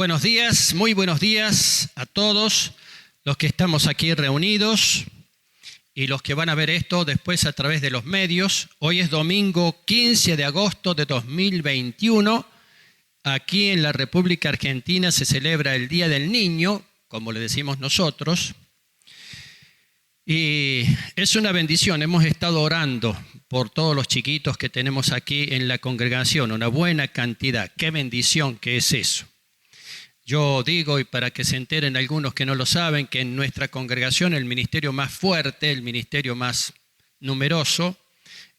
Buenos días, muy buenos días a todos los que estamos aquí reunidos y los que van a ver esto después a través de los medios. Hoy es domingo 15 de agosto de 2021. Aquí en la República Argentina se celebra el Día del Niño, como le decimos nosotros. Y es una bendición, hemos estado orando por todos los chiquitos que tenemos aquí en la congregación, una buena cantidad. Qué bendición que es eso. Yo digo, y para que se enteren algunos que no lo saben, que en nuestra congregación el ministerio más fuerte, el ministerio más numeroso,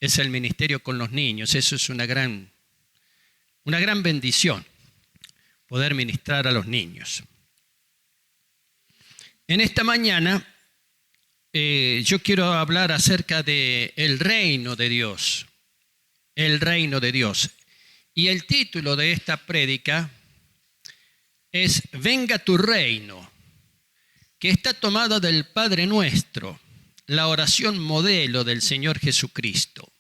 es el ministerio con los niños. Eso es una gran bendición, poder ministrar a los niños. En esta mañana yo quiero hablar acerca del reino de Dios, el reino de Dios. Y el título de esta prédica es Venga tu reino, que está tomada del Padre Nuestro, la oración modelo del Señor Jesucristo.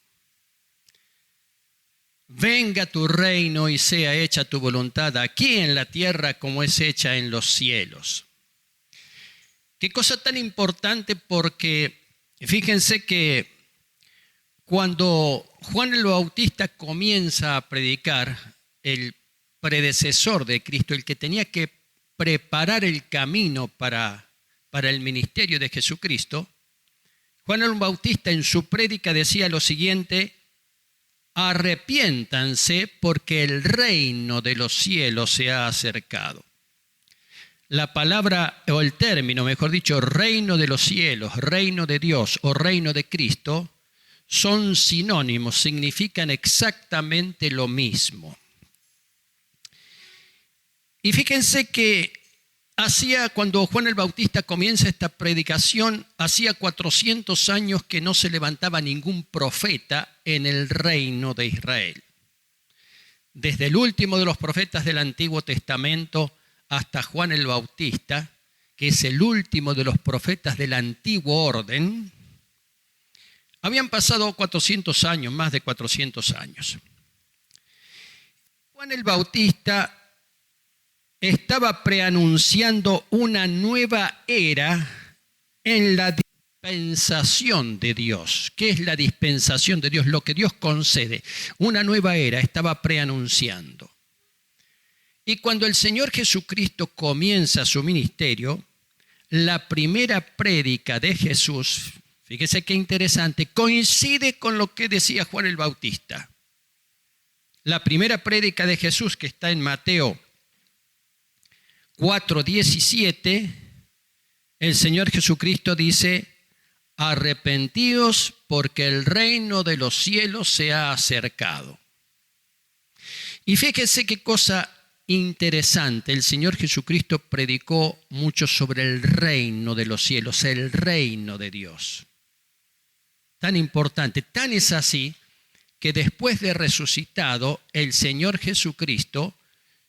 Venga tu reino y sea hecha tu voluntad aquí en la tierra como es hecha en los cielos. Qué cosa tan importante, porque fíjense que cuando Juan el Bautista comienza a predicar, el predecesor de Cristo, el que tenía que preparar el camino para el ministerio de Jesucristo, Juan el Bautista en su prédica decía lo siguiente: arrepiéntanse porque el reino de los cielos se ha acercado. La palabra, o el término, mejor dicho, reino de los cielos, reino de Dios o reino de Cristo, son sinónimos, significan exactamente lo mismo. Y fíjense que cuando Juan el Bautista comienza esta predicación, hacía 400 años que no se levantaba ningún profeta en el reino de Israel. Desde el último de los profetas del Antiguo Testamento hasta Juan el Bautista, que es el último de los profetas del antiguo orden, habían pasado 400 años, más de 400 años. Juan el Bautista estaba preanunciando una nueva era en la dispensación de Dios. ¿Qué es la dispensación de Dios? Lo que Dios concede. Una nueva era estaba preanunciando. Y cuando el Señor Jesucristo comienza su ministerio, la primera prédica de Jesús, fíjese qué interesante, coincide con lo que decía Juan el Bautista. La primera prédica de Jesús, que está en Mateo 4:17, el Señor Jesucristo dice: arrepentíos porque el reino de los cielos se ha acercado. Y fíjese qué cosa interesante, el Señor Jesucristo predicó mucho sobre el reino de los cielos, el reino de Dios. Tan importante, tan es así que después de resucitado, el Señor Jesucristo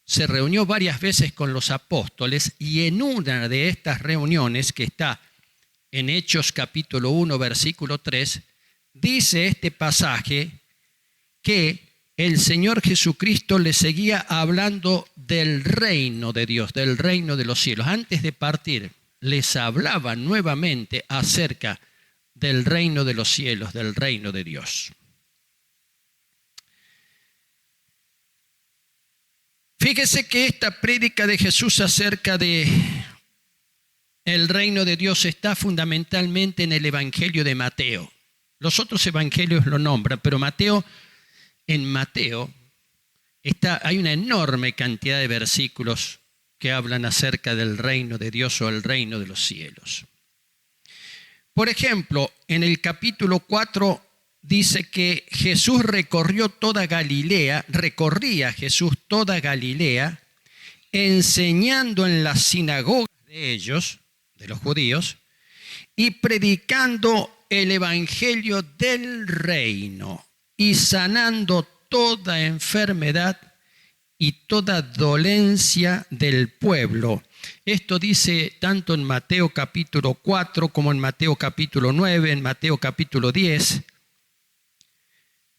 se reunió varias veces con los apóstoles, y en una de estas reuniones, que está en Hechos capítulo 1, versículo 3, dice este pasaje que el Señor Jesucristo le seguía hablando del reino de Dios, del reino de los cielos. Antes de partir, les hablaba nuevamente acerca del reino de los cielos, del reino de Dios. Fíjese que esta prédica de Jesús acerca de el reino de Dios está fundamentalmente en el Evangelio de Mateo. Los otros evangelios lo nombran, pero en Mateo hay una enorme cantidad de versículos que hablan acerca del reino de Dios o el reino de los cielos. Por ejemplo, en el capítulo 4 dice que Jesús recorría Jesús toda Galilea, enseñando en las sinagogas de ellos, de los judíos, y predicando el evangelio del reino y sanando toda enfermedad y toda dolencia del pueblo. Esto dice tanto en Mateo capítulo 4 como en Mateo capítulo 9, en Mateo capítulo 10.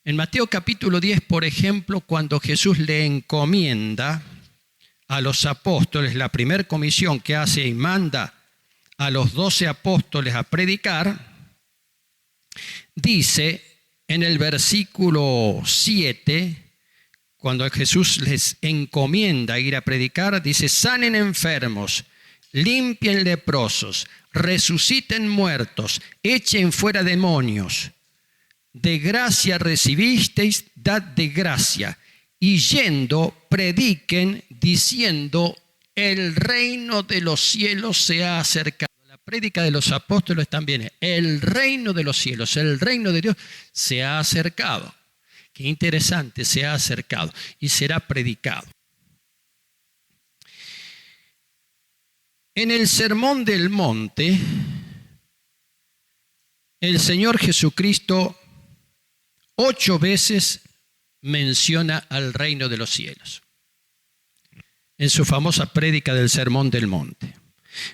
En Mateo capítulo 10, por ejemplo, cuando Jesús le encomienda a los apóstoles, la primera comisión que hace y manda a los 12 apóstoles a predicar, dice en el versículo 7, cuando Jesús les encomienda ir a predicar, dice: sanen enfermos, limpien leprosos, resuciten muertos, echen fuera demonios. De gracia recibisteis, dad de gracia. Y yendo, prediquen, diciendo: el reino de los cielos se ha acercado. La prédica de los apóstoles también es: el reino de los cielos, el reino de Dios se ha acercado. Qué interesante, se ha acercado y será predicado. En el Sermón del Monte, el Señor Jesucristo 8 veces menciona al reino de los cielos, en su famosa prédica del Sermón del Monte.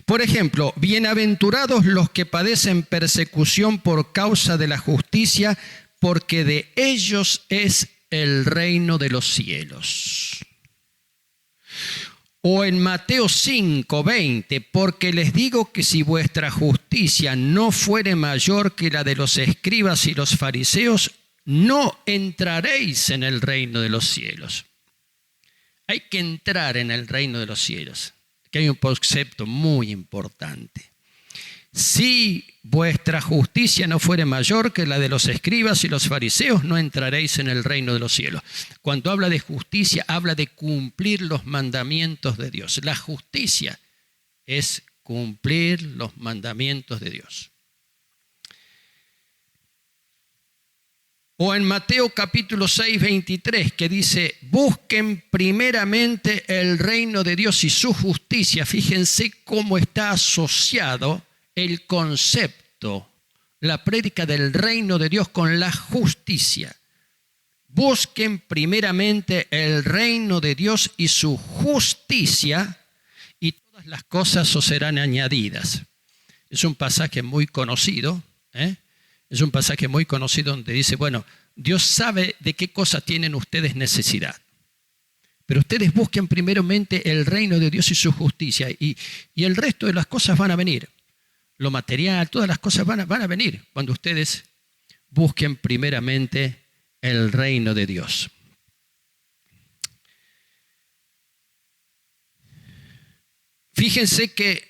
Por ejemplo: bienaventurados los que padecen persecución por causa de la justicia, porque de ellos es el reino de los cielos. O en Mateo 5:20, porque les digo que si vuestra justicia no fuere mayor que la de los escribas y los fariseos, no entraréis en el reino de los cielos. Hay que entrar en el reino de los cielos. Aquí hay un concepto muy importante. Si vuestra justicia no fuere mayor que la de los escribas y los fariseos, no entraréis en el reino de los cielos. Cuando habla de justicia, habla de cumplir los mandamientos de Dios. La justicia es cumplir los mandamientos de Dios. O en Mateo capítulo 6:23, que dice: busquen primeramente el reino de Dios y su justicia. Fíjense cómo está asociado el concepto, la prédica del reino de Dios con la justicia. Busquen primeramente el reino de Dios y su justicia, y todas las cosas os serán añadidas. Es un pasaje muy conocido, Es un pasaje muy conocido donde dice: bueno, Dios sabe de qué cosas tienen ustedes necesidad, pero ustedes busquen primeramente el reino de Dios y su justicia, y el resto de las cosas van a venir. Lo material, todas las cosas van a venir cuando ustedes busquen primeramente el reino de Dios. Fíjense que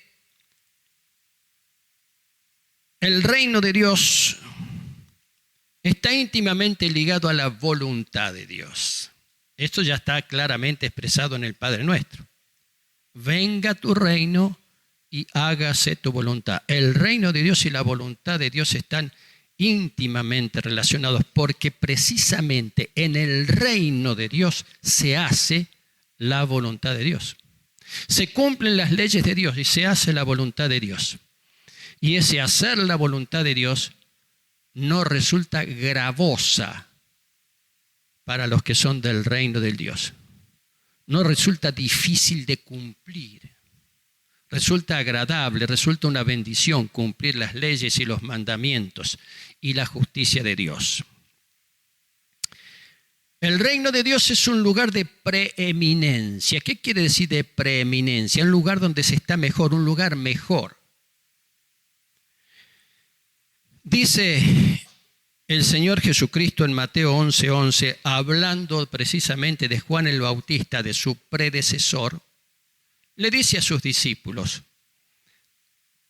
el reino de Dios está íntimamente ligado a la voluntad de Dios. Esto ya está claramente expresado en el Padre Nuestro. Venga tu reino y hágase tu voluntad. El reino de Dios y la voluntad de Dios están íntimamente relacionados, porque precisamente en el reino de Dios se hace la voluntad de Dios. Se cumplen las leyes de Dios y se hace la voluntad de Dios. Y ese hacer la voluntad de Dios no resulta gravosa para los que son del reino de Dios. No resulta difícil de cumplir. Resulta agradable, resulta una bendición cumplir las leyes y los mandamientos y la justicia de Dios. El reino de Dios es un lugar de preeminencia. ¿Qué quiere decir de preeminencia? Un lugar donde se está mejor, un lugar mejor. Dice el Señor Jesucristo en Mateo 11:11, hablando precisamente de Juan el Bautista, de su predecesor, le dice a sus discípulos: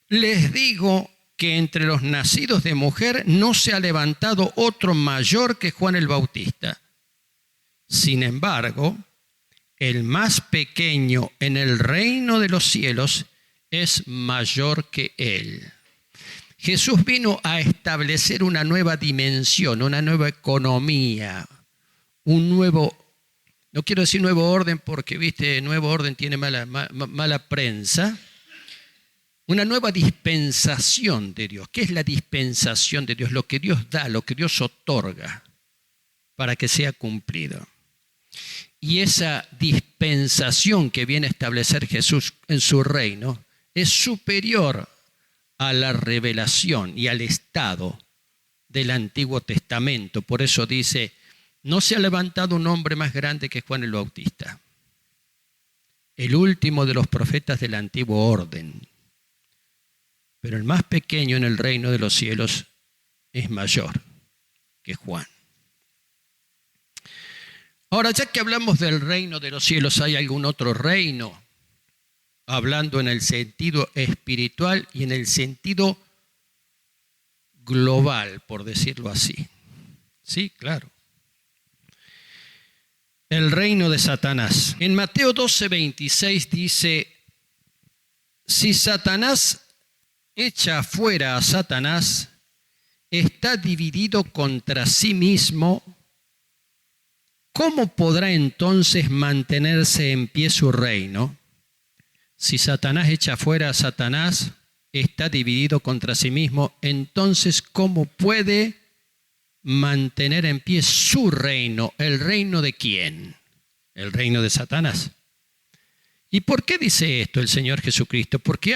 les digo que entre los nacidos de mujer no se ha levantado otro mayor que Juan el Bautista. Sin embargo, el más pequeño en el reino de los cielos es mayor que él. Jesús vino a establecer una nueva dimensión, una nueva economía, un nuevo, no quiero decir nuevo orden porque, nuevo orden tiene mala prensa. Una nueva dispensación de Dios. ¿Qué es la dispensación de Dios? Lo que Dios da, lo que Dios otorga para que sea cumplido. Y esa dispensación que viene a establecer Jesús en su reino es superior a la revelación y al estado del Antiguo Testamento. Por eso dice: no se ha levantado un hombre más grande que Juan el Bautista. el último de los profetas del antiguo orden. Pero el más pequeño en el reino de los cielos es mayor que Juan. Ahora, ya que hablamos del reino de los cielos, ¿hay algún otro reino? Hablando en el sentido espiritual y en el sentido global, por decirlo así. Sí, claro. El reino de Satanás. En Mateo 12:26 dice, si Satanás echa fuera a Satanás, está dividido contra sí mismo, ¿cómo podrá entonces mantenerse en pie su reino? Si Satanás echa fuera a Satanás, está dividido contra sí mismo, entonces ¿cómo puede mantener en pie su reino? ¿El reino de quién? El reino de Satanás. ¿Y por qué dice esto el Señor Jesucristo? Porque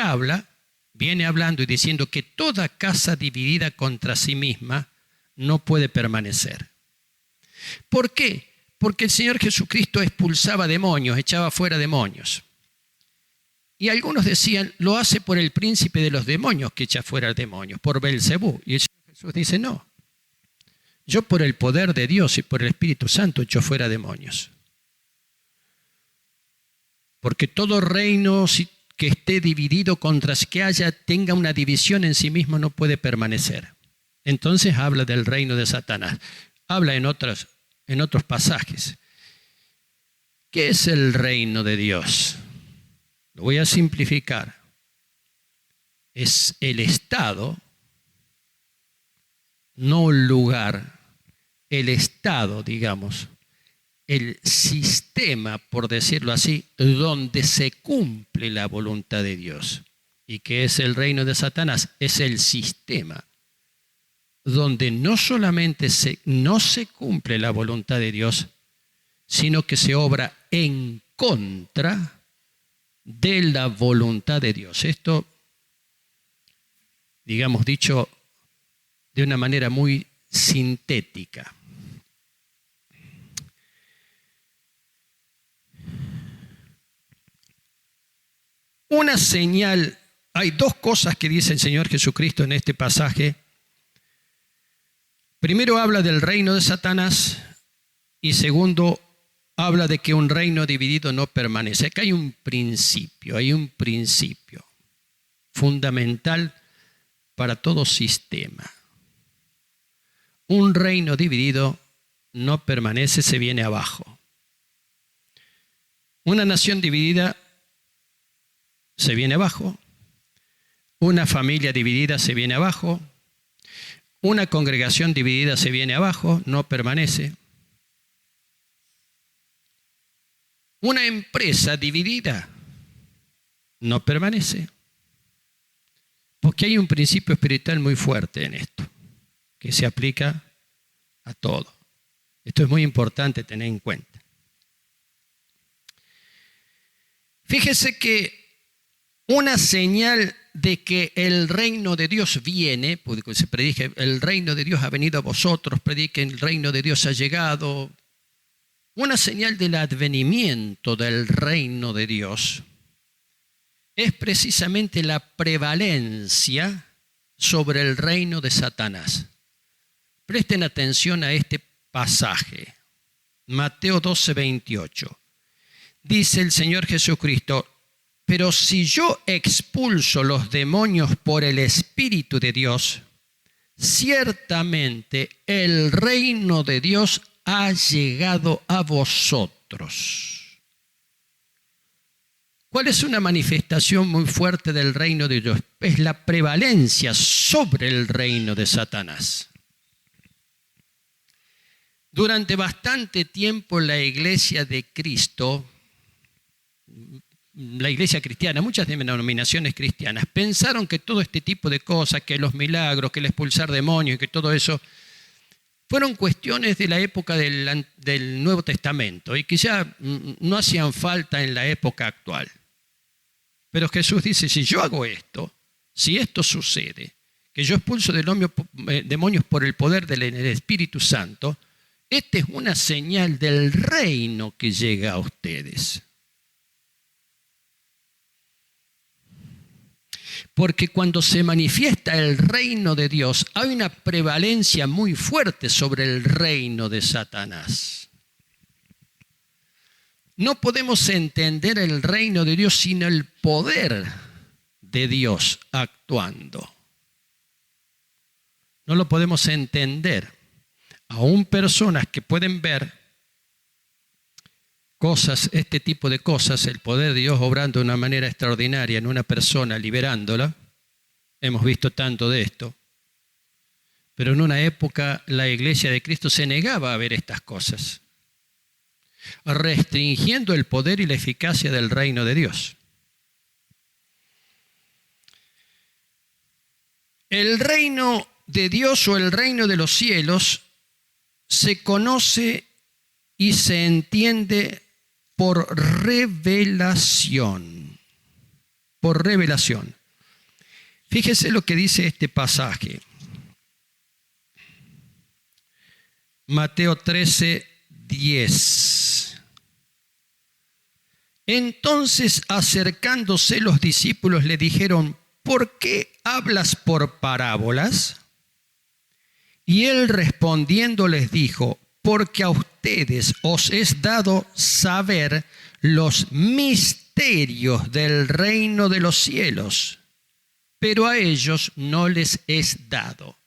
viene hablando y diciendo que toda casa dividida contra sí misma no puede permanecer. ¿Por qué? Porque el Señor Jesucristo expulsaba demonios, echaba fuera demonios. Y algunos decían, lo hace por el príncipe de los demonios que echa fuera demonios, por Belcebú. Y el Señor Jesús dice, no, yo por el poder de Dios y por el Espíritu Santo echo fuera demonios. Porque todo reino que esté dividido tenga una división en sí mismo no puede permanecer. Entonces habla del reino de Satanás. Habla en otros pasajes. ¿Qué es el reino de Dios? Lo voy a simplificar. Es el estado, no un lugar, el estado, digamos, el sistema, por decirlo así, donde se cumple la voluntad de Dios. ¿Y qué es el reino de Satanás? Es el sistema donde no solamente no se cumple la voluntad de Dios, sino que se obra en contra de la voluntad de Dios. Esto, digamos, dicho de una manera muy sintética. Una señal, hay dos cosas que dice el Señor Jesucristo en este pasaje. Primero habla del reino de Satanás y segundo habla de que un reino dividido no permanece. Acá hay un principio fundamental para todo sistema. Un reino dividido no permanece, se viene abajo. Una nación dividida se viene abajo. Una familia dividida se viene abajo. Una congregación dividida se viene abajo, no permanece. Una empresa dividida no permanece. Porque hay un principio espiritual muy fuerte en esto, que se aplica a todo. Esto es muy importante tener en cuenta. Fíjese que una señal de que el reino de Dios viene, porque se predica, el reino de Dios ha venido a vosotros, prediquen, el reino de Dios ha llegado. Una señal del advenimiento del reino de Dios es precisamente la prevalencia sobre el reino de Satanás. Presten atención a este pasaje. Mateo 12:28. Dice el Señor Jesucristo, pero si yo expulso los demonios por el Espíritu de Dios, ciertamente el reino de Dios ha llegado a vosotros. ¿Cuál es una manifestación muy fuerte del reino de Dios? Es la prevalencia sobre el reino de Satanás. Durante bastante tiempo la iglesia de Cristo, la iglesia cristiana, muchas denominaciones cristianas, pensaron que todo este tipo de cosas, que los milagros, que el expulsar demonios, que todo eso, fueron cuestiones de la época del Nuevo Testamento y que ya no hacían falta en la época actual. Pero Jesús dice, si yo hago esto, si esto sucede, que yo expulso demonios por el poder del Espíritu Santo, esta es una señal del reino que llega a ustedes. Porque cuando se manifiesta el reino de Dios, hay una prevalencia muy fuerte sobre el reino de Satanás. No podemos entender el reino de Dios sin el poder de Dios actuando. No lo podemos entender. Aún personas que pueden ver cosas, este tipo de cosas, el poder de Dios obrando de una manera extraordinaria en una persona, liberándola. Hemos visto tanto de esto. Pero en una época la Iglesia de Cristo se negaba a ver estas cosas, restringiendo el poder y la eficacia del reino de Dios. El reino de Dios o el reino de los cielos se conoce y se entiende por revelación. Por revelación. Fíjese lo que dice este pasaje. Mateo 13:10. Entonces, acercándose los discípulos, le dijeron: ¿por qué hablas por parábolas? Y él respondiendo les dijo: porque a ustedes os es dado saber los misterios del reino de los cielos, pero a ellos no les es dado.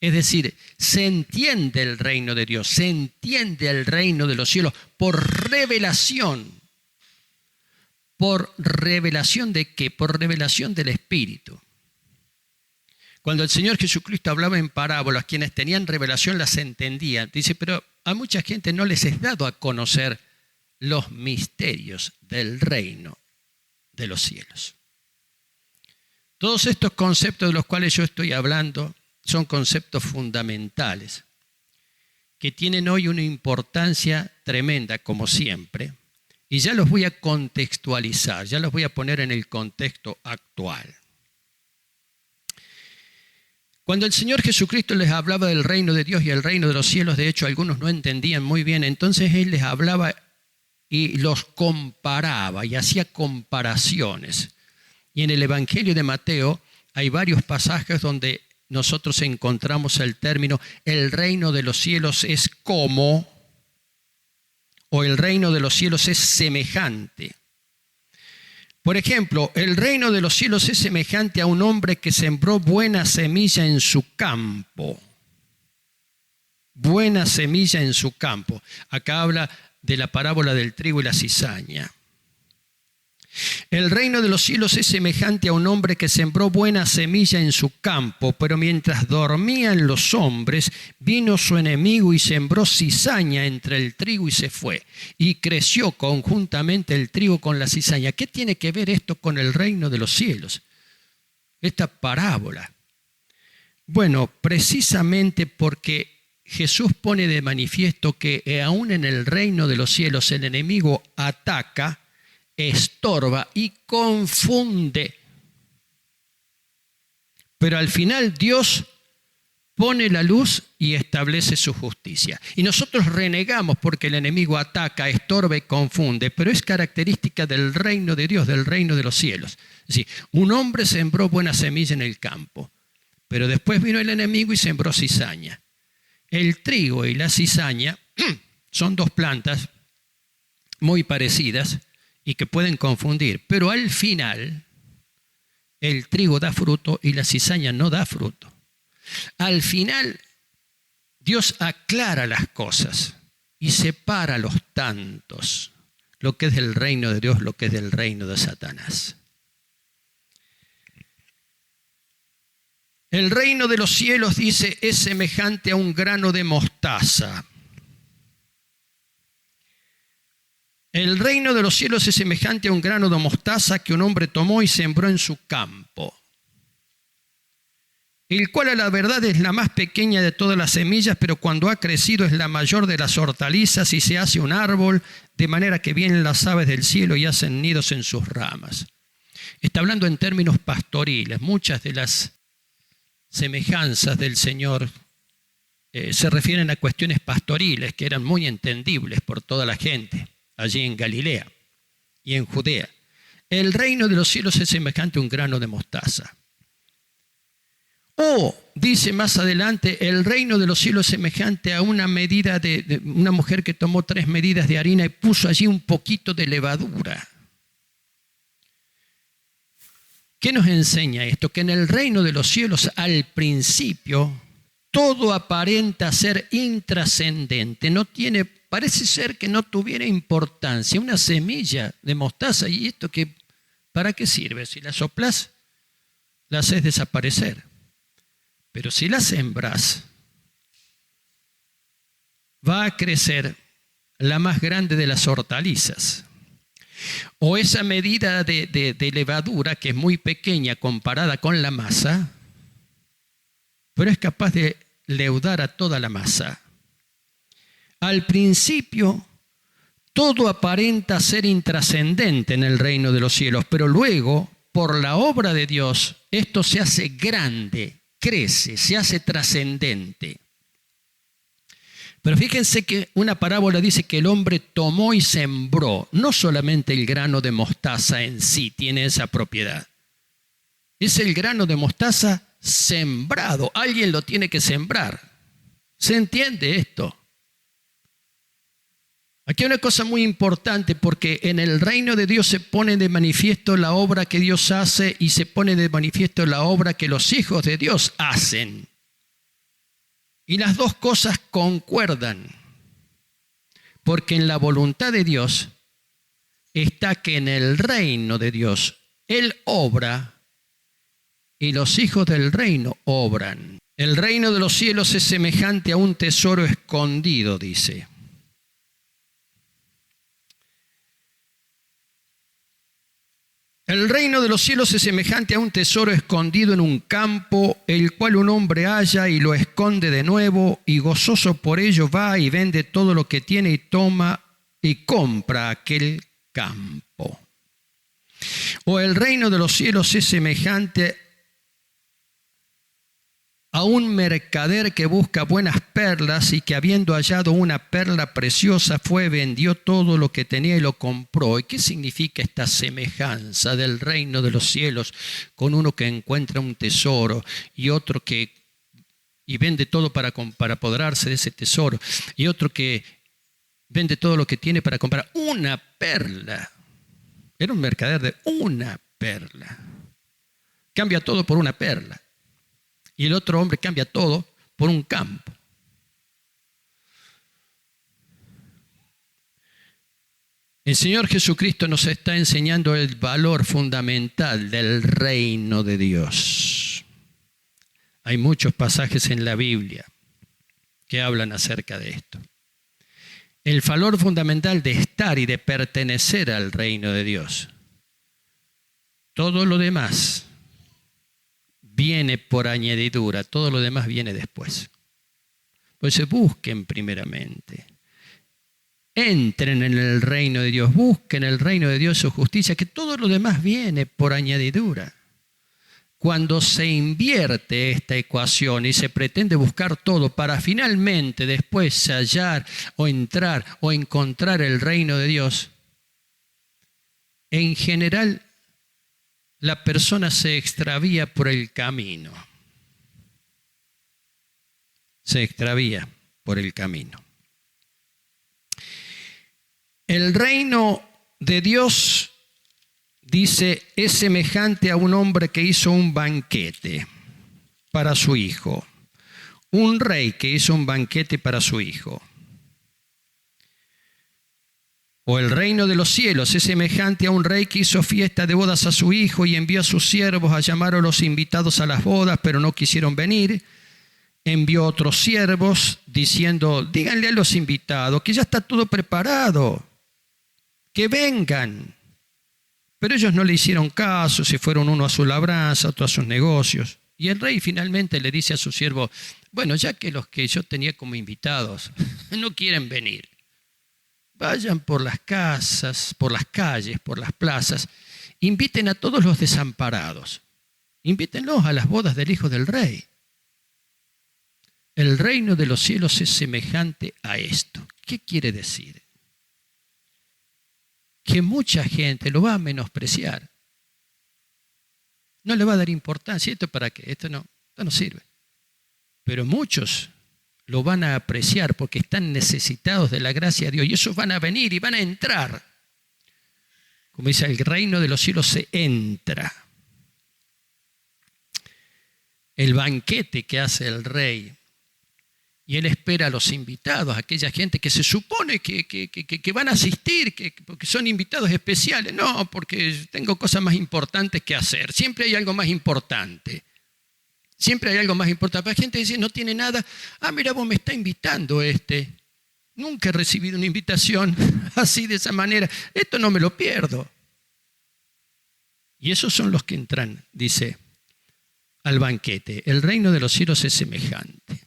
Es decir, se entiende el reino de Dios, se entiende el reino de los cielos por revelación. ¿Por revelación de qué? Por revelación del Espíritu. Cuando el Señor Jesucristo hablaba en parábolas, quienes tenían revelación las entendían. Dice, pero a mucha gente no les es dado a conocer los misterios del reino de los cielos. Todos estos conceptos de los cuales yo estoy hablando son conceptos fundamentales que tienen hoy una importancia tremenda, como siempre, y ya los voy a contextualizar, ya los voy a poner en el contexto actual. Cuando el Señor Jesucristo les hablaba del reino de Dios y el reino de los cielos, de hecho algunos no entendían muy bien, entonces Él les hablaba y los comparaba y hacía comparaciones. Y en el Evangelio de Mateo hay varios pasajes donde nosotros encontramos el término el reino de los cielos es como, o el reino de los cielos es semejante. Por ejemplo, el reino de los cielos es semejante a un hombre que sembró buena semilla en su campo. Buena semilla en su campo. Acá habla de la parábola del trigo y la cizaña. El reino de los cielos es semejante a un hombre que sembró buena semilla en su campo, pero mientras dormían los hombres, vino su enemigo y sembró cizaña entre el trigo y se fue. Y creció conjuntamente el trigo con la cizaña. ¿Qué tiene que ver esto con el reino de los cielos? Esta parábola. Bueno, precisamente porque Jesús pone de manifiesto que aún en el reino de los cielos el enemigo ataca, estorba y confunde. Pero al final Dios pone la luz y establece su justicia. Y nosotros renegamos porque el enemigo ataca, estorba y confunde, pero es característica del reino de Dios, del reino de los cielos. Es decir, un hombre sembró buena semilla en el campo, pero después vino el enemigo y sembró cizaña. El trigo y la cizaña son dos plantas muy parecidas y que pueden confundir, pero al final el trigo da fruto y la cizaña no da fruto. Al final Dios aclara las cosas y separa los tantos, lo que es del reino de Dios, lo que es del reino de Satanás. El reino de los cielos, dice, es semejante a un grano de mostaza. El reino de los cielos es semejante a un grano de mostaza que un hombre tomó y sembró en su campo, el cual a la verdad es la más pequeña de todas las semillas, pero cuando ha crecido es la mayor de las hortalizas y se hace un árbol, de manera que vienen las aves del cielo y hacen nidos en sus ramas. Está hablando en términos pastoriles. Muchas de las semejanzas del Señor se refieren a cuestiones pastoriles que eran muy entendibles por toda la gente allí en Galilea y en Judea. el reino de los cielos es semejante a un grano de mostaza. O, dice más adelante, el reino de los cielos es semejante a una medida de una mujer que tomó 3 medidas de harina y puso allí un poquito de levadura. ¿Qué nos enseña esto? Que en el reino de los cielos, al principio, todo aparenta ser intrascendente. Parece ser que no tuviera importancia. Una semilla de mostaza, ¿y esto qué? ¿Para qué sirve? Si la soplás, la haces desaparecer. Pero si la sembras, va a crecer la más grande de las hortalizas. O esa medida de levadura, que es muy pequeña comparada con la masa, pero es capaz de leudar a toda la masa. Al principio, todo aparenta ser intrascendente en el reino de los cielos, pero luego, por la obra de Dios, esto se hace grande, crece, se hace trascendente. Pero fíjense que una parábola dice que el hombre tomó y sembró. No solamente el grano de mostaza en sí tiene esa propiedad. Es el grano de mostaza sembrado. Alguien lo tiene que sembrar. ¿Se entiende esto? Aquí hay una cosa muy importante, porque en el reino de Dios se pone de manifiesto la obra que Dios hace y se pone de manifiesto la obra que los hijos de Dios hacen. Y las dos cosas concuerdan, porque en la voluntad de Dios está que en el reino de Dios Él obra y los hijos del reino obran. El reino de los cielos es semejante a un tesoro escondido, dice. El reino de los cielos es semejante a un tesoro escondido en un campo, el cual un hombre halla y lo esconde de nuevo, y gozoso por ello va y vende todo lo que tiene y toma y compra aquel campo. O el reino de los cielos es semejante a un mercader que busca buenas perlas y que, habiendo hallado una perla preciosa, vendió todo lo que tenía y lo compró. ¿Y qué significa esta semejanza del reino de los cielos con uno que encuentra un tesoro y otro que vende todo para apoderarse de ese tesoro, y otro que vende todo lo que tiene para comprar una perla? Era un mercader de una perla. Cambia todo por una perla. Y el otro hombre cambia todo por un campo. El Señor Jesucristo nos está enseñando el valor fundamental del reino de Dios. Hay muchos pasajes en la Biblia que hablan acerca de esto. El valor fundamental de estar y de pertenecer al reino de Dios. Todo lo demás viene por añadidura, todo lo demás viene después. Pues se busquen primeramente. Entren en el reino de Dios, busquen el reino de Dios su justicia, que todo lo demás viene por añadidura. Cuando se invierte esta ecuación y se pretende buscar todo para finalmente después hallar o entrar o encontrar el reino de Dios, en general la persona se extravía por el camino. Se extravía por el camino. El reino de Dios, dice, es semejante a un hombre que hizo un banquete para su hijo. Un rey que hizo un banquete para su hijo. O el reino de los cielos es semejante a un rey que hizo fiesta de bodas a su hijo y envió a sus siervos a llamar a los invitados a las bodas, pero no quisieron venir. Envió otros siervos diciendo, díganle a los invitados que ya está todo preparado, que vengan. Pero ellos no le hicieron caso, se fueron uno a su labranza, otro a sus negocios. Y el rey finalmente le dice a su siervo, bueno, ya que los que yo tenía como invitados no quieren venir, vayan por las casas, por las calles, por las plazas, inviten a todos los desamparados, invítenlos a las bodas del hijo del rey. El reino de los cielos es semejante a esto. ¿Qué quiere decir? que mucha gente lo va a menospreciar. No le va a dar importancia. ¿Esto para qué? Esto no sirve. Pero muchos lo van a apreciar porque están necesitados de la gracia de Dios. Y esos van a venir y van a entrar. Como dice, el reino de los cielos se entra. El banquete que hace el rey. Y él espera a los invitados, a aquella gente que se supone que van a asistir, porque son invitados especiales. No, porque tengo cosas más importantes que hacer. Siempre hay algo más importante. Siempre hay algo más importante. La gente dice, no tiene nada. Mira, vos me está invitando este. Nunca he recibido una invitación así, de esa manera. Esto no me lo pierdo. Y esos son los que entran, dice, al banquete. El reino de los cielos es semejante.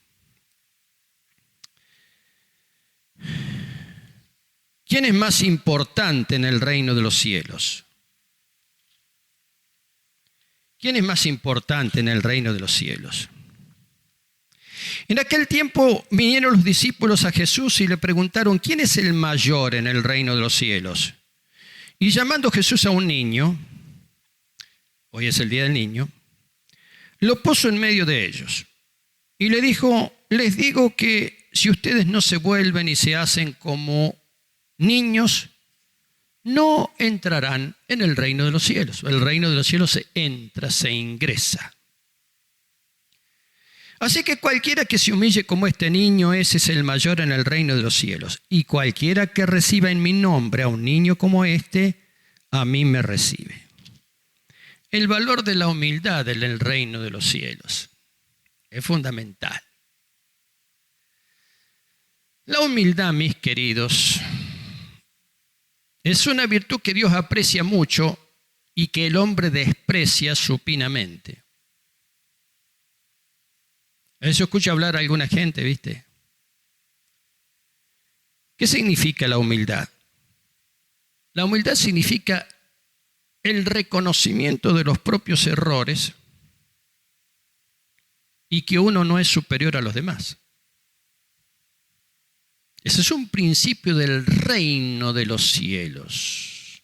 ¿Quién es más importante en el reino de los cielos? ¿Quién es más importante en el reino de los cielos? En aquel tiempo vinieron los discípulos a Jesús y le preguntaron, ¿quién es el mayor en el reino de los cielos? Y llamando Jesús a un niño, hoy es el día del niño, lo puso en medio de ellos y le dijo, les digo que si ustedes no se vuelven y se hacen como niños, no entrarán en el reino de los cielos. El reino de los cielos se entra, se ingresa. Así que cualquiera que se humille como este niño, ese es el mayor en el reino de los cielos. Y cualquiera que reciba en mi nombre a un niño como este, a mí me recibe. El valor de la humildad en el reino de los cielos es fundamental. La humildad, mis queridos, es una virtud que Dios aprecia mucho y que el hombre desprecia supinamente. Eso escucha hablar a alguna gente, ¿viste? ¿Qué significa la humildad? La humildad significa el reconocimiento de los propios errores y que uno no es superior a los demás. Ese es un principio del reino de los cielos.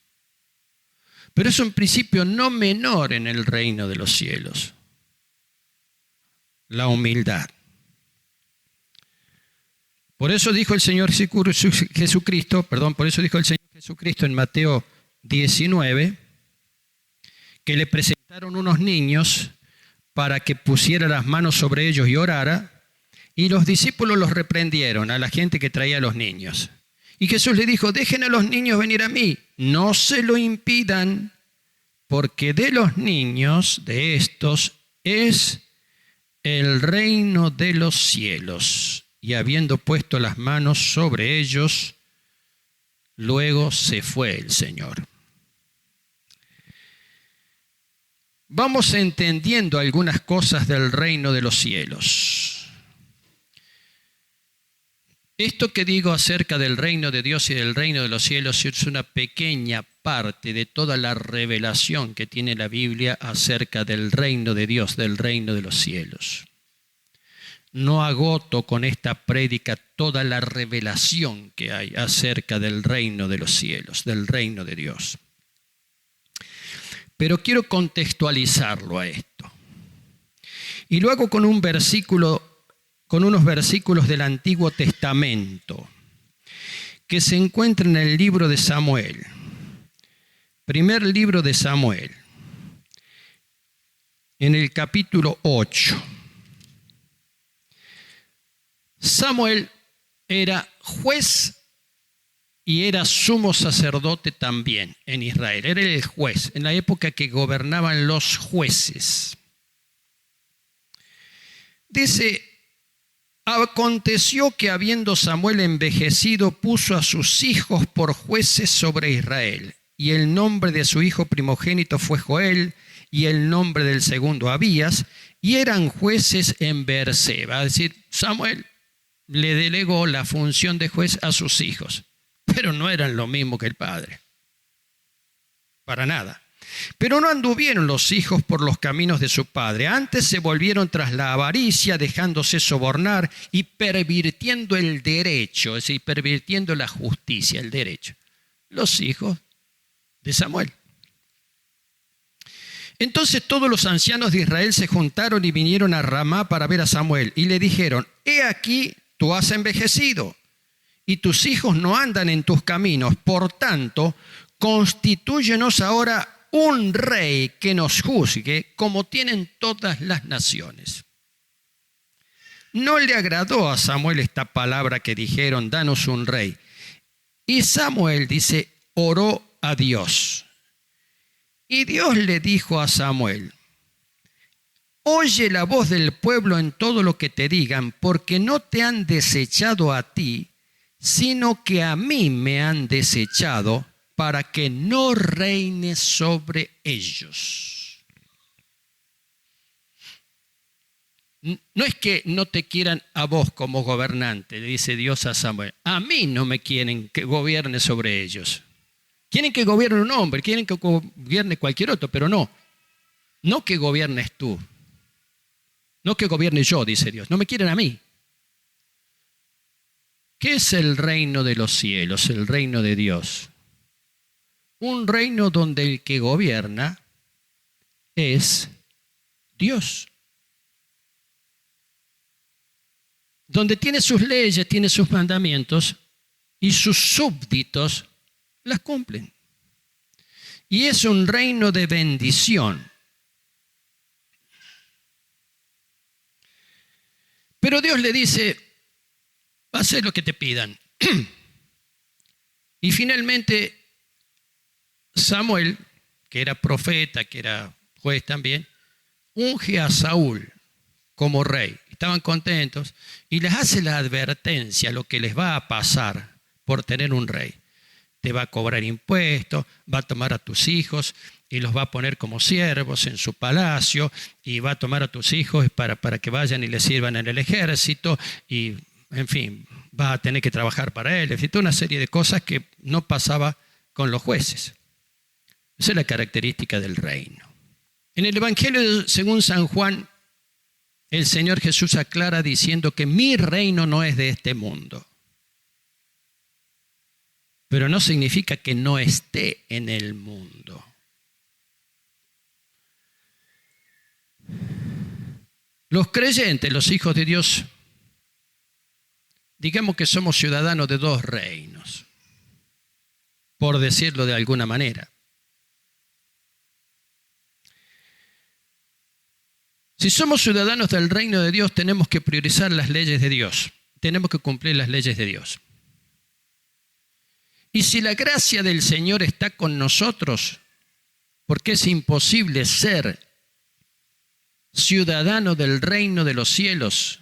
Pero es un principio no menor en el reino de los cielos. La humildad. Por eso dijo el Señor Jesucristo, en Mateo 19, que le presentaron unos niños para que pusiera las manos sobre ellos y orara. Y los discípulos los reprendieron a la gente que traía a los niños. Y Jesús le dijo, dejen a los niños venir a mí, no se lo impidan, porque de los niños, de estos, es el reino de los cielos. Y habiendo puesto las manos sobre ellos, luego se fue el Señor. Vamos entendiendo algunas cosas del reino de los cielos. Esto que digo acerca del reino de Dios y del reino de los cielos es una pequeña parte de toda la revelación que tiene la Biblia acerca del reino de Dios, del reino de los cielos. No agoto con esta prédica toda la revelación que hay acerca del reino de los cielos, del reino de Dios. Pero quiero contextualizarlo a esto. Y lo hago con unos versículos del Antiguo Testamento que se encuentran en el libro de Samuel. Primer libro de Samuel, en el capítulo 8. Samuel era juez y era sumo sacerdote también en Israel. Era el juez, en la época que gobernaban los jueces. Dice, aconteció que habiendo Samuel envejecido, puso a sus hijos por jueces sobre Israel. Y el nombre de su hijo primogénito fue Joel, y el nombre del segundo Abías, y eran jueces en Beerseba. Es decir, Samuel le delegó la función de juez a sus hijos, pero no eran lo mismo que el padre. Para nada. Pero no anduvieron los hijos por los caminos de su padre. Antes se volvieron tras la avaricia, dejándose sobornar y pervirtiendo el derecho, es decir, pervirtiendo la justicia, el derecho. Los hijos de Samuel. Entonces todos los ancianos de Israel se juntaron y vinieron a Ramá para ver a Samuel. Y le dijeron, he aquí, tú has envejecido y tus hijos no andan en tus caminos. Por tanto, constitúyenos ahora un rey que nos juzgue como tienen todas las naciones. No le agradó a Samuel esta palabra que dijeron, danos un rey. Y Samuel, dice, oró a Dios. Y Dios le dijo a Samuel, oye la voz del pueblo en todo lo que te digan, porque no te han desechado a ti, sino que a mí me han desechado para que no reines sobre ellos. No es que no te quieran a vos como gobernante, le dice Dios a Samuel. A mí no me quieren que gobierne sobre ellos. Quieren que gobierne un hombre, quieren que gobierne cualquier otro, pero no que gobiernes tú. No que gobierne yo, dice Dios. No me quieren a mí. ¿Qué es el reino de los cielos, el reino de Dios? Un reino donde el que gobierna es Dios. Donde tiene sus leyes, tiene sus mandamientos y sus súbditos las cumplen. Y es un reino de bendición. Pero Dios le dice, va a hacer lo que te pidan. Y finalmente Samuel, que era profeta, que era juez también, unge a Saúl como rey. Estaban contentos y les hace la advertencia, lo que les va a pasar por tener un rey. Te va a cobrar impuestos, va a tomar a tus hijos y los va a poner como siervos en su palacio y va a tomar a tus hijos para que vayan y le sirvan en el ejército y, en fin, vas a tener que trabajar para él. Es una serie de cosas que no pasaba con los jueces. Esa es la característica del reino. En el Evangelio según San Juan, el Señor Jesús aclara diciendo que mi reino no es de este mundo. Pero no significa que no esté en el mundo. Los creyentes, los hijos de Dios, digamos que somos ciudadanos de dos reinos, por decirlo de alguna manera. Si somos ciudadanos del reino de Dios, tenemos que priorizar las leyes de Dios, tenemos que cumplir las leyes de Dios. Y si la gracia del Señor está con nosotros, porque es imposible ser ciudadano del reino de los cielos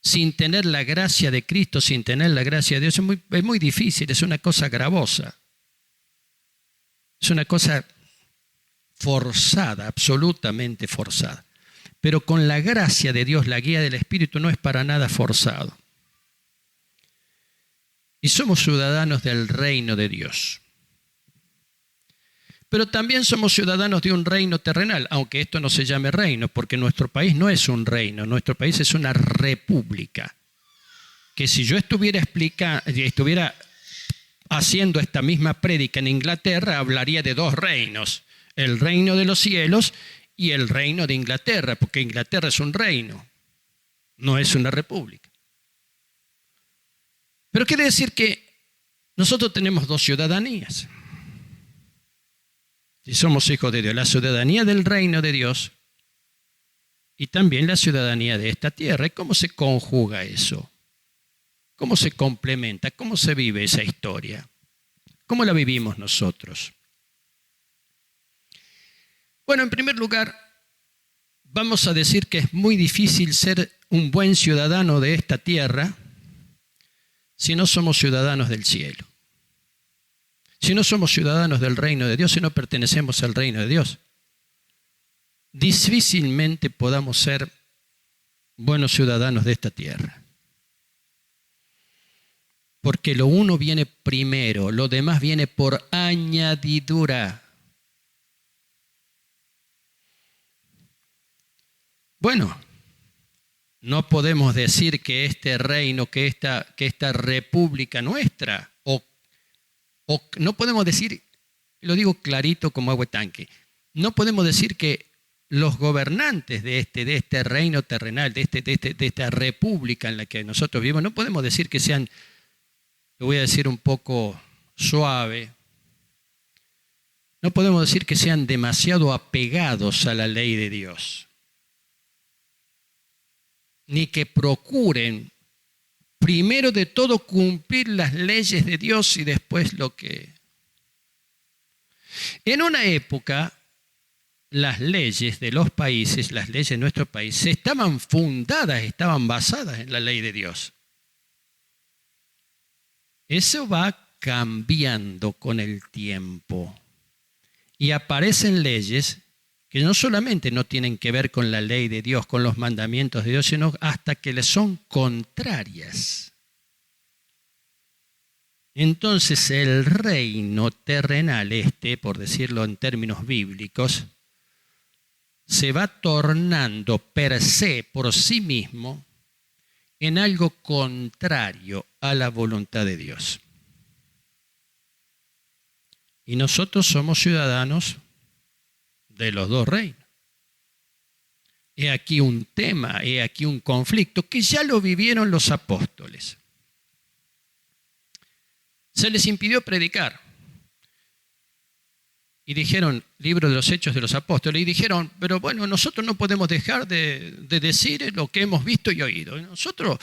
sin tener la gracia de Cristo, sin tener la gracia de Dios, es muy difícil, es una cosa gravosa. Es una cosa forzada, absolutamente forzada. Pero con la gracia de Dios, la guía del Espíritu no es para nada forzado. Y somos ciudadanos del reino de Dios. Pero también somos ciudadanos de un reino terrenal, aunque esto no se llame reino, porque nuestro país no es un reino, nuestro país es una república. Que si yo estuviera haciendo esta misma prédica en Inglaterra, hablaría de dos reinos, el reino de los cielos y el reino de Inglaterra, porque Inglaterra es un reino, no es una república. Pero quiere decir que nosotros tenemos dos ciudadanías. Si somos hijos de Dios, la ciudadanía del reino de Dios y también la ciudadanía de esta tierra. ¿Y cómo se conjuga eso? ¿Cómo se complementa? ¿Cómo se vive esa historia? ¿Cómo la vivimos nosotros? Bueno, en primer lugar, vamos a decir que es muy difícil ser un buen ciudadano de esta tierra si no somos ciudadanos del cielo. Si no somos ciudadanos del reino de Dios, si no pertenecemos al reino de Dios, difícilmente podamos ser buenos ciudadanos de esta tierra. Porque lo uno viene primero, lo demás viene por añadidura. Bueno, no podemos decir que este reino, que esta república nuestra, o no podemos decir Lo digo clarito como agua de tanque. No podemos decir que los gobernantes de este reino terrenal, de esta república en la que nosotros vivimos, no podemos decir que sean, lo voy a decir un poco suave, no podemos decir que sean demasiado apegados a la ley de Dios, ni que procuren primero de todo cumplir las leyes de Dios y después lo que... En una época, las leyes de los países, las leyes de nuestro país, estaban fundadas, estaban basadas en la ley de Dios. Eso va cambiando con el tiempo. Y aparecen leyes que no solamente no tienen que ver con la ley de Dios, con los mandamientos de Dios, sino hasta que les son contrarias. Entonces el reino terrenal por decirlo en términos bíblicos, se va tornando per se, por sí mismo, en algo contrario a la voluntad de Dios. Y nosotros somos ciudadanos de los dos reinos. He aquí un tema, he aquí un conflicto que ya lo vivieron los apóstoles. Se les impidió predicar. Y dijeron, libro de los Hechos de los Apóstoles, y dijeron, pero bueno, nosotros no podemos dejar de decir lo que hemos visto y oído. Nosotros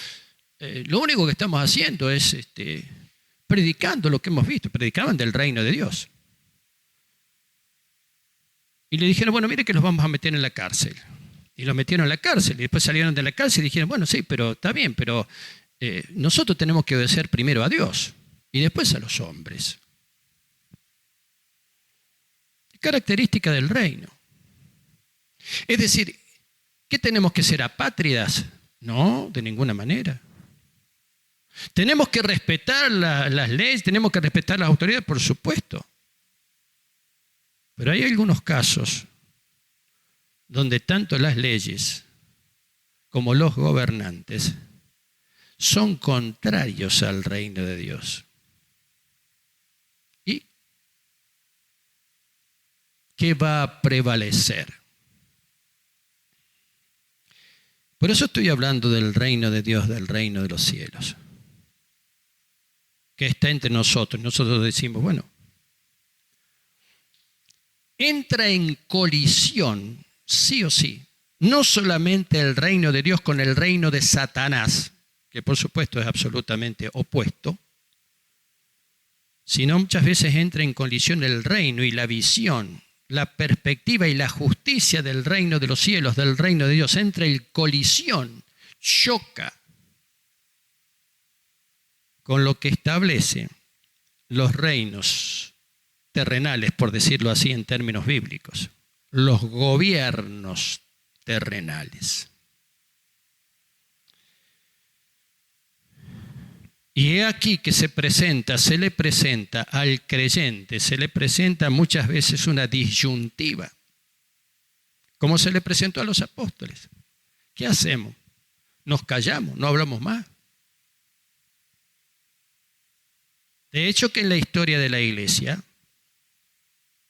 lo único que estamos haciendo es predicando lo que hemos visto. Predicaban del reino de Dios. Y le dijeron, bueno, mire que los vamos a meter en la cárcel. Y los metieron en la cárcel. Y después salieron de la cárcel y dijeron, bueno, sí, pero está bien, pero nosotros tenemos que obedecer primero a Dios y después a los hombres. Característica del reino. Es decir, ¿qué tenemos que ser apátridas? No, de ninguna manera. ¿Tenemos que respetar las leyes? ¿Tenemos que respetar las autoridades? Por supuesto. Pero hay algunos casos donde tanto las leyes como los gobernantes son contrarios al reino de Dios. ¿Y qué va a prevalecer? Por eso estoy hablando del reino de Dios, del reino de los cielos, que está entre nosotros. Nosotros decimos, bueno, entra en colisión, sí o sí, no solamente el reino de Dios con el reino de Satanás, que por supuesto es absolutamente opuesto, sino muchas veces entra en colisión el reino y la visión, la perspectiva y la justicia del reino de los cielos, del reino de Dios, entra en colisión, choca con lo que establece los reinos terrenales, por decirlo así en términos bíblicos, los gobiernos terrenales. Y he aquí que se le presenta al creyente, se le presenta muchas veces una disyuntiva, como se le presentó a los apóstoles. ¿Qué hacemos? ¿Nos callamos? ¿No hablamos más? De hecho, que en la historia de la iglesia,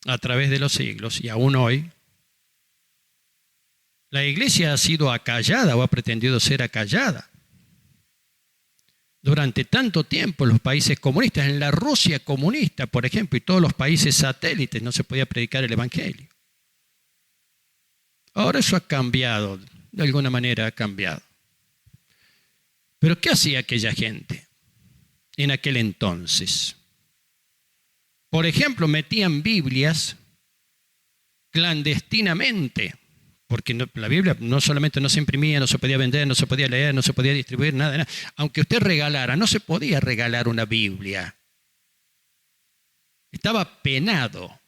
a través de los siglos y aún hoy, la iglesia ha sido acallada o ha pretendido ser acallada. Durante tanto tiempo los países comunistas, en la Rusia comunista, por ejemplo, y todos los países satélites, no se podía predicar el evangelio. Ahora eso ha cambiado, de alguna manera ha cambiado. Pero ¿qué hacía aquella gente en aquel entonces? Por ejemplo, metían Biblias clandestinamente, porque la Biblia no solamente no se imprimía, no se podía vender, no se podía leer, no se podía distribuir, nada. Aunque usted regalara, no se podía regalar una Biblia. Estaba penado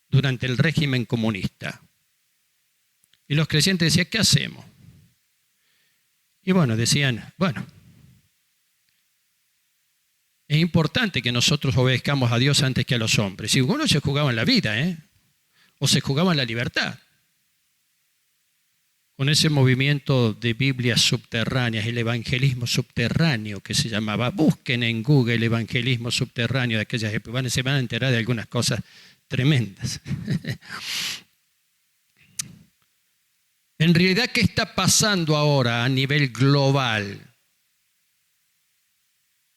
durante el régimen comunista. Y los creyentes decían, ¿qué hacemos? Y bueno, decían, bueno, es importante que nosotros obedezcamos a Dios antes que a los hombres. Y algunos se jugaban la vida, o se jugaban la libertad. con ese movimiento de Biblias subterráneas, el evangelismo subterráneo que se llamaba. Busquen en Google el evangelismo subterráneo de aquellas épocas, se van a enterar de algunas cosas tremendas. En realidad, ¿qué está pasando ahora a nivel global?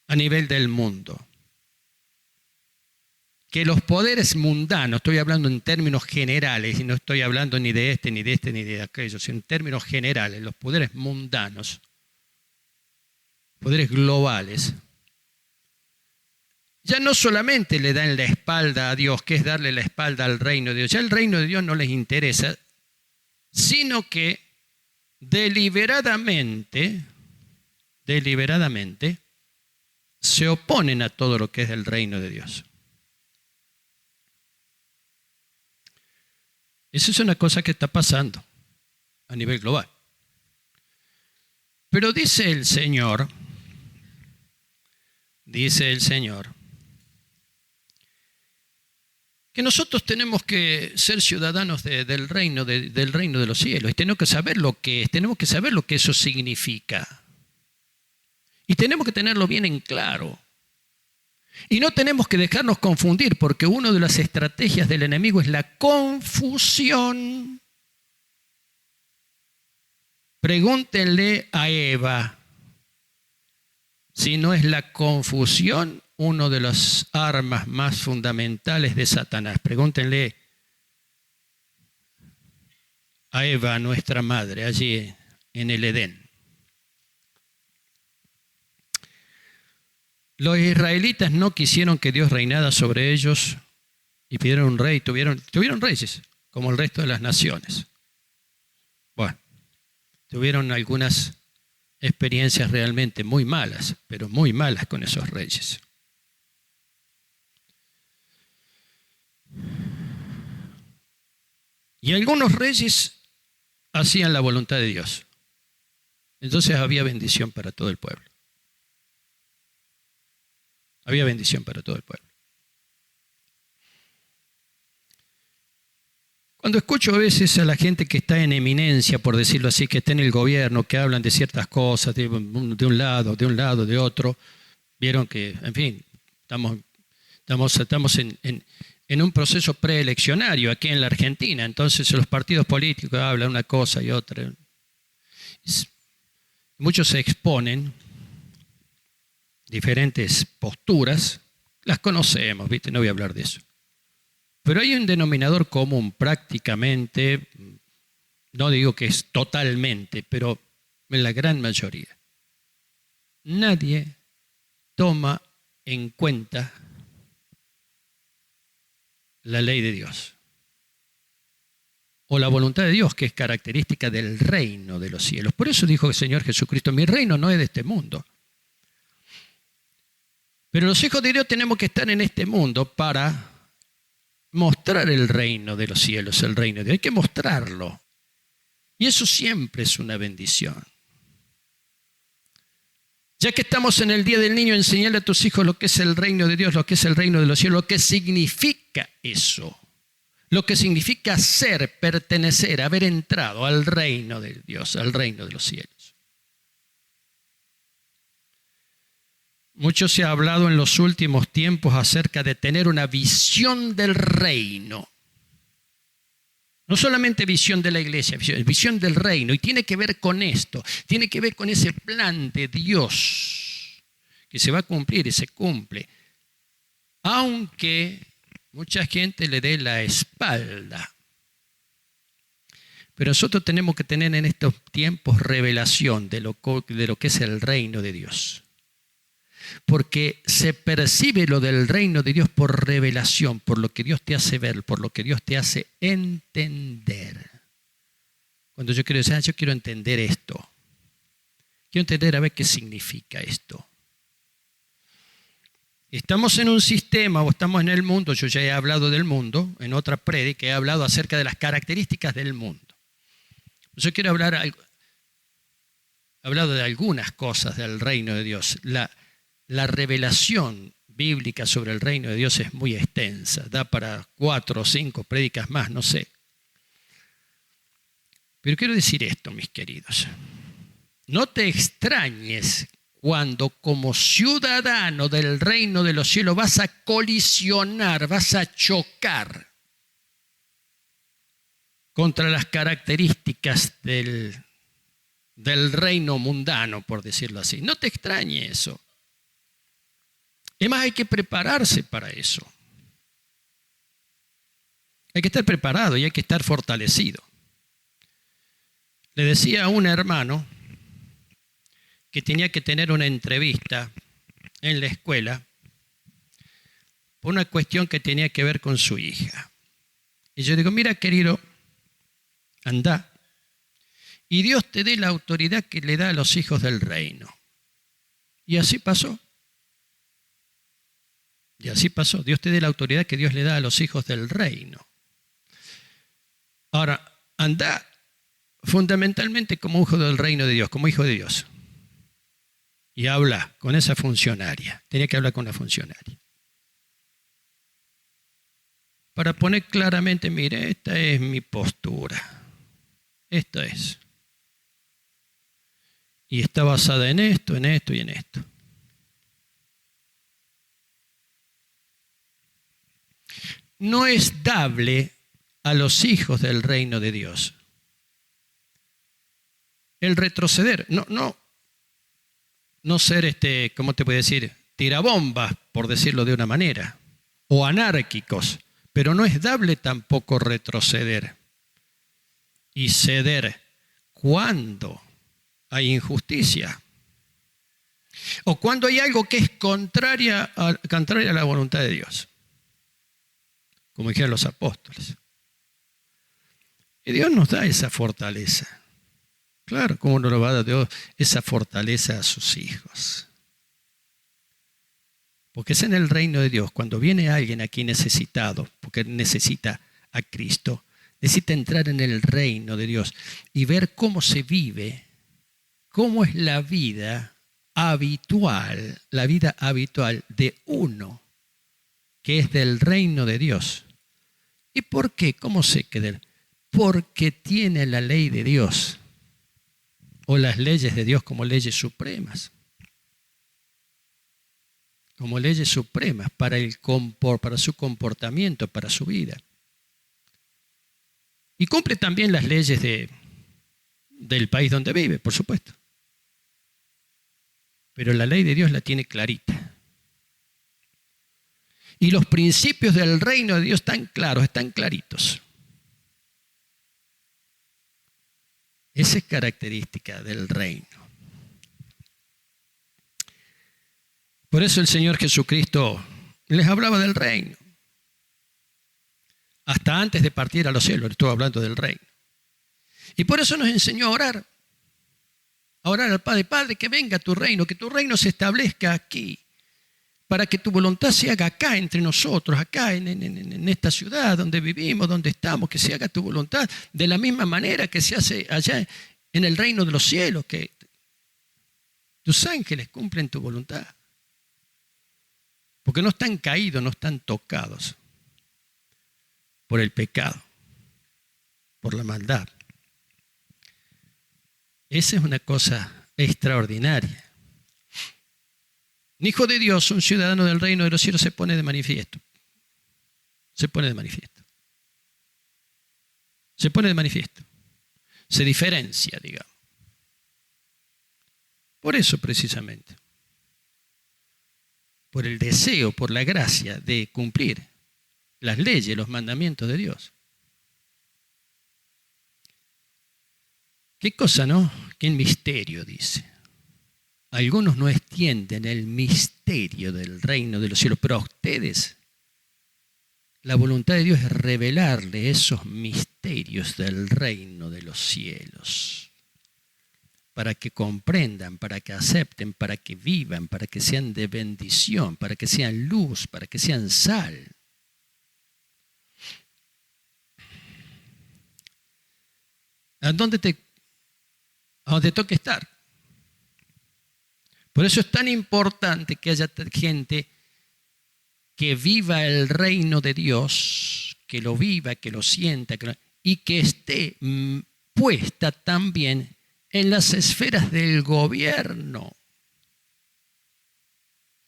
A nivel del mundo. Que los poderes mundanos, estoy hablando en términos generales, y no estoy hablando ni de este, ni de este, ni de aquello, sino en términos generales, los poderes mundanos, poderes globales, ya no solamente le dan la espalda a Dios, que es darle la espalda al reino de Dios, ya el reino de Dios no les interesa, sino que deliberadamente, se oponen a todo lo que es el reino de Dios. Eso es una cosa que está pasando a nivel global. Pero dice el Señor, que nosotros tenemos que ser ciudadanos del reino de los cielos y tenemos que saber lo que es, tenemos que saber lo que eso significa. Y tenemos que tenerlo bien en claro. Y no tenemos que dejarnos confundir, porque una de las estrategias del enemigo es la confusión. Pregúntenle a Eva si no es la confusión una de las armas más fundamentales de Satanás. Pregúntenle a Eva, nuestra madre, allí en el Edén. Los israelitas no quisieron que Dios reinara sobre ellos y pidieron un rey, tuvieron reyes, como el resto de las naciones. Bueno, tuvieron algunas experiencias realmente muy malas, pero muy malas con esos reyes. Y algunos reyes hacían la voluntad de Dios. Entonces había bendición para todo el pueblo. Había bendición para todo el pueblo. Cuando escucho a veces a la gente que está en eminencia, por decirlo así, que está en el gobierno, que hablan de ciertas cosas, de un lado, de otro, vieron que, en fin, estamos en un proceso preeleccionario aquí en la Argentina, entonces los partidos políticos hablan una cosa y otra. Muchos se exponen diferentes posturas, las conocemos, ¿viste? No voy a hablar de eso. Pero hay un denominador común prácticamente, no digo que es totalmente, pero en la gran mayoría. Nadie toma en cuenta la ley de Dios o la voluntad de Dios, que es característica del reino de los cielos. Por eso dijo el Señor Jesucristo, mi reino no es de este mundo. Pero los hijos de Dios tenemos que estar en este mundo para mostrar el reino de los cielos, el reino de Dios. Hay que mostrarlo. Y eso siempre es una bendición. Ya que estamos en el Día del Niño, enseñale a tus hijos lo que es el reino de Dios, lo que es el reino de los cielos, lo que significa eso. Lo que significa ser, pertenecer, haber entrado al reino de Dios, al reino de los cielos. Mucho se ha hablado en los últimos tiempos acerca de tener una visión del reino. No solamente visión de la iglesia, visión del reino. Y tiene que ver con esto, tiene que ver con ese plan de Dios que se va a cumplir y se cumple. Aunque mucha gente le dé la espalda. Pero nosotros tenemos que tener en estos tiempos revelación de lo que es el reino de Dios. Porque se percibe lo del reino de Dios por revelación, por lo que Dios te hace ver, por lo que Dios te hace entender. Cuando yo quiero decir, yo quiero entender esto. Quiero entender a ver qué significa esto. Estamos en un sistema o estamos en el mundo, yo ya he hablado del mundo, en otra prédica he hablado acerca de las características del mundo. Yo quiero hablar, he hablado de algunas cosas del reino de Dios. La revelación bíblica sobre el reino de Dios es muy extensa, da para 4 o 5 prédicas más, no sé. Pero quiero decir esto, mis queridos. No te extrañes cuando como ciudadano del reino de los cielos vas a colisionar, vas a chocar contra las características del reino mundano, por decirlo así. No te extrañe eso. Además, hay que prepararse para eso. Hay que estar preparado y hay que estar fortalecido. Le decía a un hermano que tenía que tener una entrevista en la escuela por una cuestión que tenía que ver con su hija. Y yo digo, mira, querido, anda, y Dios te dé la autoridad que le da a los hijos del reino. Y así pasó. Y así pasó. Dios te dé la autoridad que Dios le da a los hijos del reino. Ahora, anda fundamentalmente como hijo del reino de Dios, como hijo de Dios. Y habla con esa funcionaria. Tenía que hablar con la funcionaria. Para poner claramente, mire, esta es mi postura. Esta es. Y está basada en esto y en esto. No es dable a los hijos del reino de Dios el retroceder, no ser, ¿cómo te puedo decir? Tirabombas, por decirlo de una manera, o anárquicos, pero no es dable tampoco retroceder y ceder cuando hay injusticia o cuando hay algo que es contraria a la voluntad de Dios, como dijeron los apóstoles. Y Dios nos da esa fortaleza. Claro, ¿cómo no lo va a dar Dios esa fortaleza a sus hijos? Porque es en el reino de Dios, cuando viene alguien aquí necesitado, porque necesita a Cristo, necesita entrar en el reino de Dios y ver cómo se vive, cómo es la vida habitual de uno que es del reino de Dios. ¿Y por qué? ¿Cómo sé que del? Porque tiene la ley de Dios o las leyes de Dios como leyes supremas. Como leyes supremas para su comportamiento, para su vida. Y cumple también las leyes del país donde vive, por supuesto. Pero la ley de Dios la tiene clarita. Y los principios del reino de Dios están claros, están claritos. Esa es característica del reino. Por eso el Señor Jesucristo les hablaba del reino. Hasta antes de partir a los cielos, estuvo hablando del reino. Y por eso nos enseñó a orar. A orar al Padre. Padre, que venga tu reino, que tu reino se establezca aquí. Para que tu voluntad se haga acá entre nosotros, acá en esta ciudad donde vivimos, donde estamos, que se haga tu voluntad de la misma manera que se hace allá en el reino de los cielos, que tus ángeles cumplen tu voluntad. Porque no están caídos, no están tocados por el pecado, por la maldad. Esa es una cosa extraordinaria. Un hijo de Dios, un ciudadano del reino de los cielos, se pone de manifiesto. Se pone de manifiesto. Se pone de manifiesto. Se diferencia, digamos. Por eso precisamente. Por el deseo, por la gracia de cumplir las leyes, los mandamientos de Dios. ¿Qué cosa, no? ¿Qué misterio, dice? Algunos no entienden el misterio del reino de los cielos, pero a ustedes la voluntad de Dios es revelarle esos misterios del reino de los cielos, para que comprendan, para que acepten, para que vivan, para que sean de bendición, para que sean luz, para que sean sal. ¿A dónde toque estar? Por eso es tan importante que haya gente que viva el reino de Dios, que lo viva, que lo sienta, y que esté puesta también en las esferas del gobierno,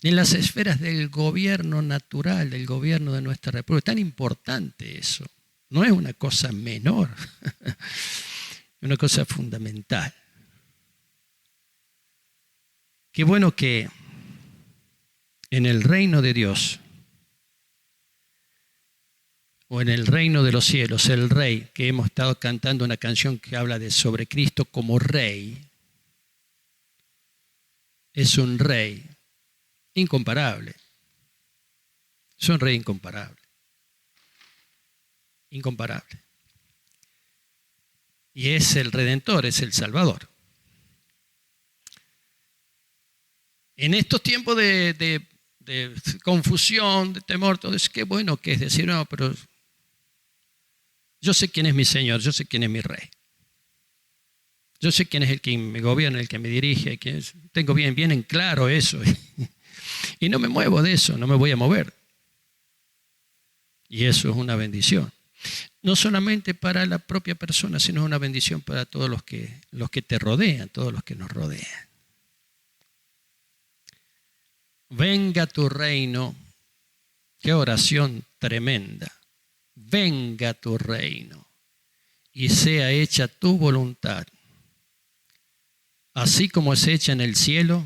en las esferas del gobierno natural, del gobierno de nuestra república. Es tan importante eso. No es una cosa menor, es una cosa fundamental. Qué bueno que en el reino de Dios, o en el reino de los cielos, el rey, que hemos estado cantando una canción que habla de sobre Cristo como rey, es un rey incomparable. Es un rey incomparable. Incomparable. Y es el Redentor, es el Salvador. En estos tiempos de confusión, de temor, todo eso, qué bueno que es decir, no, pero yo sé quién es mi Señor, yo sé quién es mi Rey. Yo sé quién es el que me gobierna, el que me dirige, tengo bien en claro eso. Y no me muevo de eso, no me voy a mover. Y eso es una bendición. No solamente para la propia persona, sino una bendición para todos los que te rodean, todos los que nos rodean. Venga tu reino. Qué oración tremenda. Venga tu reino y sea hecha tu voluntad. Así como es hecha en el cielo,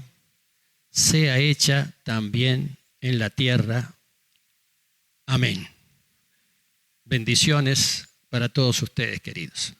sea hecha también en la tierra. Amén. Bendiciones para todos ustedes, queridos.